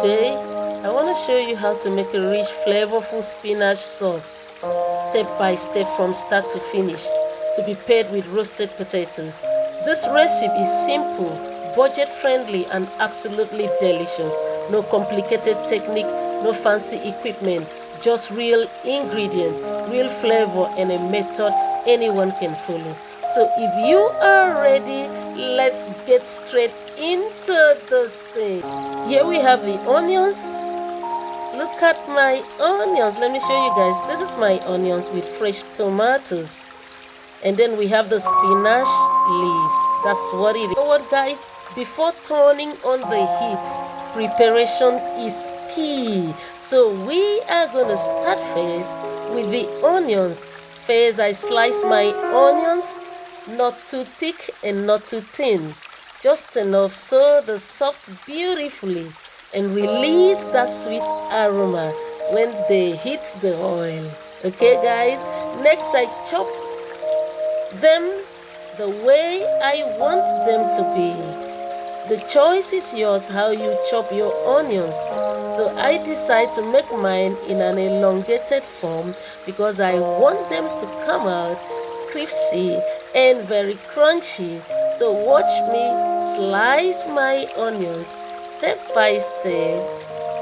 Today, I want to show you how to make a rich, flavorful spinach sauce, step by step from start to finish, to be paired with roasted potatoes. This recipe is simple, budget-friendly, and absolutely delicious. No complicated technique, no fancy equipment, just real ingredients, real flavor, and a method anyone can follow. So if you are ready, let's get straight into this thing. Here we have the onions. Look at my onions. Let me show you guys. This is my onions with fresh tomatoes. And then we have the spinach leaves. That's what it is. You know what, guys? Before turning on the heat, preparation is key. So we are going to start first with the onions. First, I slice my onions, not too thick and not too thin. Just enough so they soft beautifully and release that sweet aroma when they hit the oil. Okay, guys? Next, I chop them the way I want them to be. The choice is yours how you chop your onions. So I decide to make mine in an elongated form because I want them to come out crispy and very crunchy. So watch me slice my onions step by step.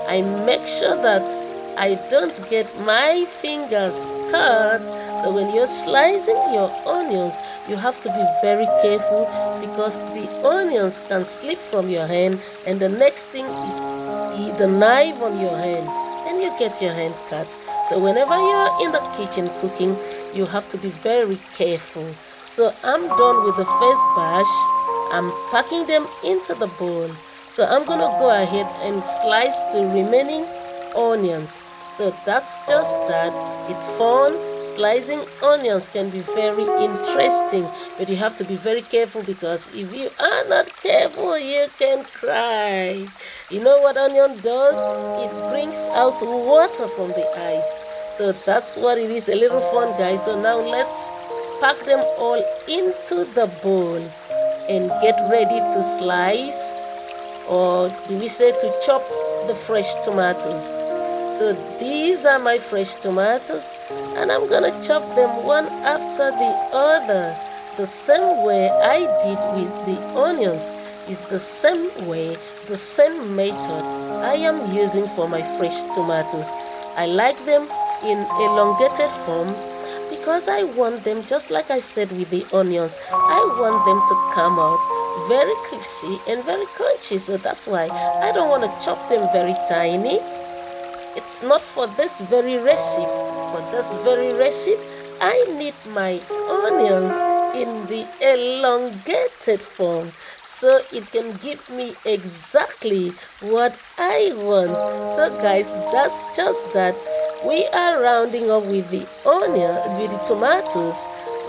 I make sure that I don't get my fingers cut. So when you're slicing your onions, you have to be very careful because the onions can slip from your hand, and the next thing is the knife on your hand, and you get your hand cut. So whenever you're in the kitchen cooking, you have to be very careful. So I'm done with the first batch. I'm packing them into the bowl. So I'm gonna go ahead and slice the remaining onions. So that's just that. It's fun. Slicing onions can be very interesting, but you have to be very careful because if you are not careful, you can cry. You know what onion does? It brings out water from the eyes. So that's what it is. A little fun, guys. So now let's pack them all into the bowl and get ready to slice, or do we say to chop, the fresh tomatoes. So these are my fresh tomatoes, and I'm gonna chop them one after the other. The same way I did with the onions is the same way, the same method I am using for my fresh tomatoes. I like them in elongated form because I want them, just like I said with the onions, I want them to come out very crispy and very crunchy. So that's why I don't want to chop them very tiny. It's not for this very recipe. For this very recipe, I need my onions in the elongated form so it can give me exactly what I want. So guys, that's just that. We are rounding up with the onion, with the tomatoes.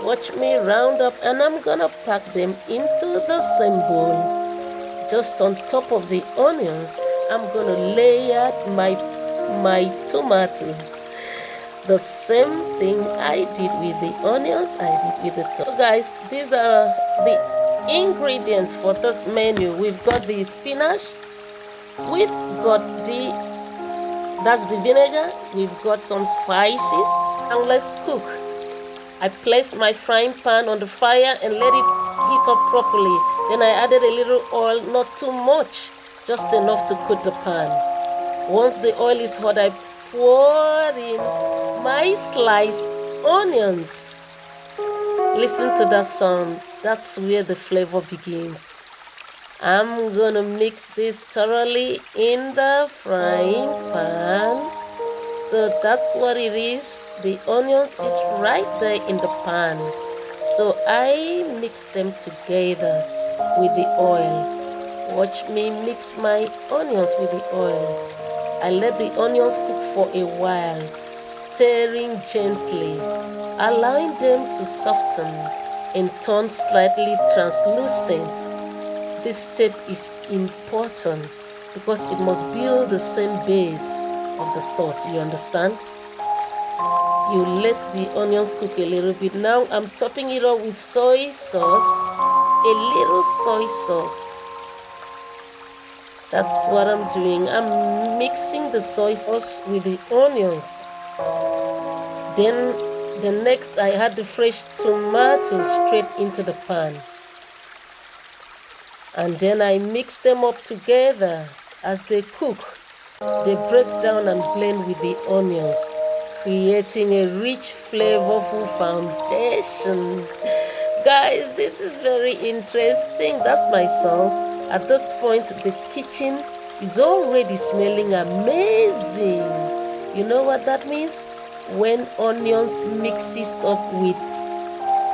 Watch me round up, and I'm gonna pack them into the same bowl. Just on top of the onions, I'm gonna layer my tomatoes. The same thing I did with the onions, I did with the tomatoes. So guys, these are the ingredients for this menu. We've got the spinach, we've got that's the vinegar, we've got some spices. Now let's cook. I placed my frying pan on the fire and let it heat up properly. Then I added a little oil, not too much, just enough to coat the pan. Once the oil is hot, I poured in my sliced onions. Listen to that sound. That's where the flavor begins. I'm gonna mix this thoroughly in the frying pan. So that's what it is. The onions is right there in the pan. So I mix them together with the oil. Watch me mix my onions with the oil. I let the onions cook for a while, stirring gently, allowing them to soften and turn slightly translucent. This step is important because it must build the same base of the sauce, you understand? You let the onions cook a little bit. Now I'm topping it up with soy sauce, a little soy sauce. That's what I'm doing. I'm mixing the soy sauce with the onions. Then the next I add the fresh tomatoes straight into the pan. And then I mix them up together. As they cook, they break down and blend with the onions, creating a rich, flavorful foundation. Guys, this is very interesting. That's my salt. At this point, the kitchen is already smelling amazing. You know what that means? When onions mixes up with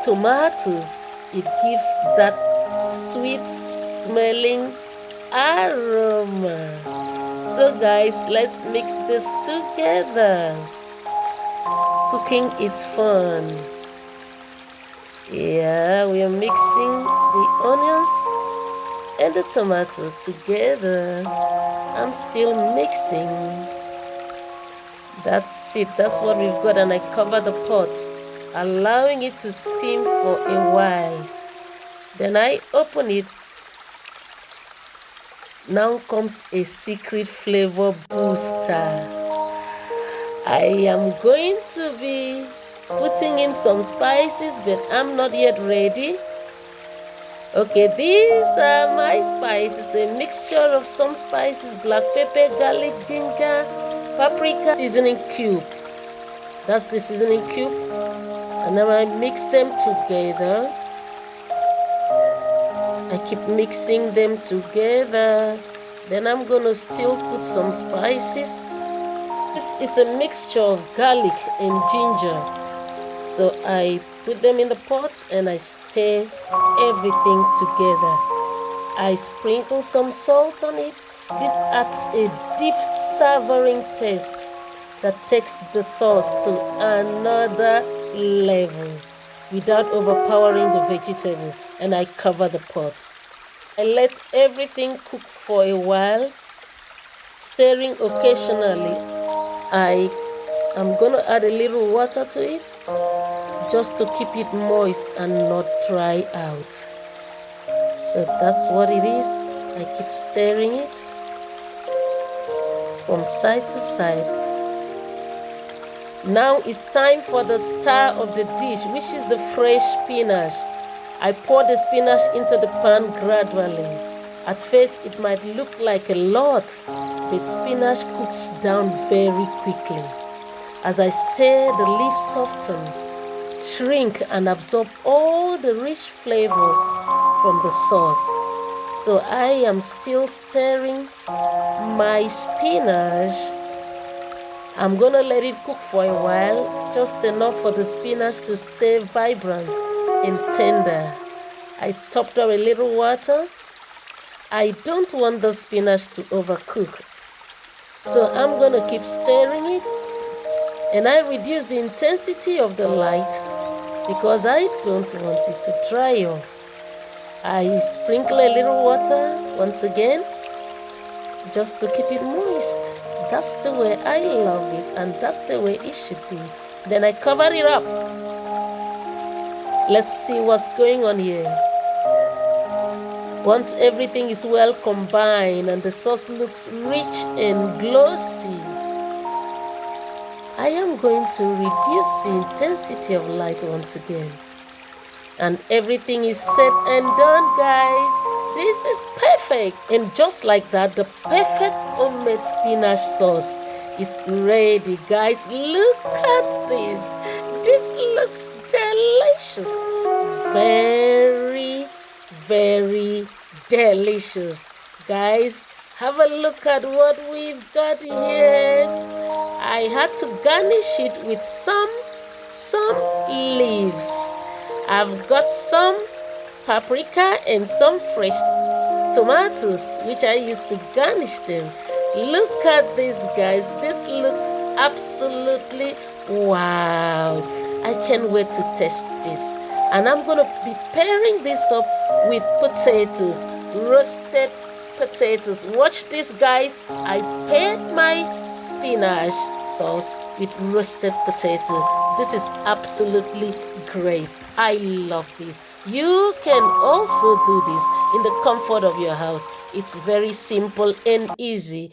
tomatoes, it gives that sweet smelling aroma. So guys, let's mix this together. Cooking is fun. Yeah, we are mixing the onions and the tomato together. I'm still mixing. That's it. That's what we've got, and I cover the pot, allowing it to steam for a while. Then I open it. Now comes a secret flavor booster. I am going to be putting in some spices, but I'm not yet ready. Okay, these are my spices, a mixture of some spices: black pepper, garlic, ginger, paprika, seasoning cube. That's the seasoning cube. And then I mix them together. I keep mixing them together. Then I'm gonna still put some spices. This is a mixture of garlic and ginger. So I put them in the pot and I stir everything together. I sprinkle some salt on it. This adds a deep savoring taste that takes the sauce to another level without overpowering the vegetable. And I cover the pot. I let everything cook for a while, stirring occasionally. I am gonna add a little water to it just to keep it moist and not dry out. So that's what it is. I keep stirring it from side to side. Now it's time for the star of the dish, which is the fresh spinach. I pour the spinach into the pan gradually. At first, it might look like a lot, but spinach cooks down very quickly. As I stir, the leaves soften, shrink, and absorb all the rich flavors from the sauce. So I am still stirring my spinach. I'm gonna let it cook for a while, just enough for the spinach to stay vibrant and tender. I topped up a little water. I don't want the spinach to overcook, so I'm gonna keep stirring it, and I reduce the intensity of the light because I don't want it to dry off. I sprinkle a little water once again just to keep it moist. That's the way I love it, and that's the way it should be. Then I cover it up. Let's see what's going on here. Once everything is well combined and the sauce looks rich and glossy, I am going to reduce the intensity of light once again. And everything is said and done, guys. This is perfect. And just like that, the perfect homemade spinach sauce is ready, guys. Look at this. This looks delicious. Very, very delicious. Guys, have a look at what we've got here. I had to garnish it with some leaves. I've got some paprika and some fresh tomatoes, which I used to garnish them. Look at this, guys. This looks absolutely wow. I can't wait to taste this. And I'm going to be pairing this up with potatoes, roasted potatoes. Watch this, guys. I paired my spinach sauce with roasted potato. This is absolutely great. I love this. You can also do this in the comfort of your house. It's very simple and easy.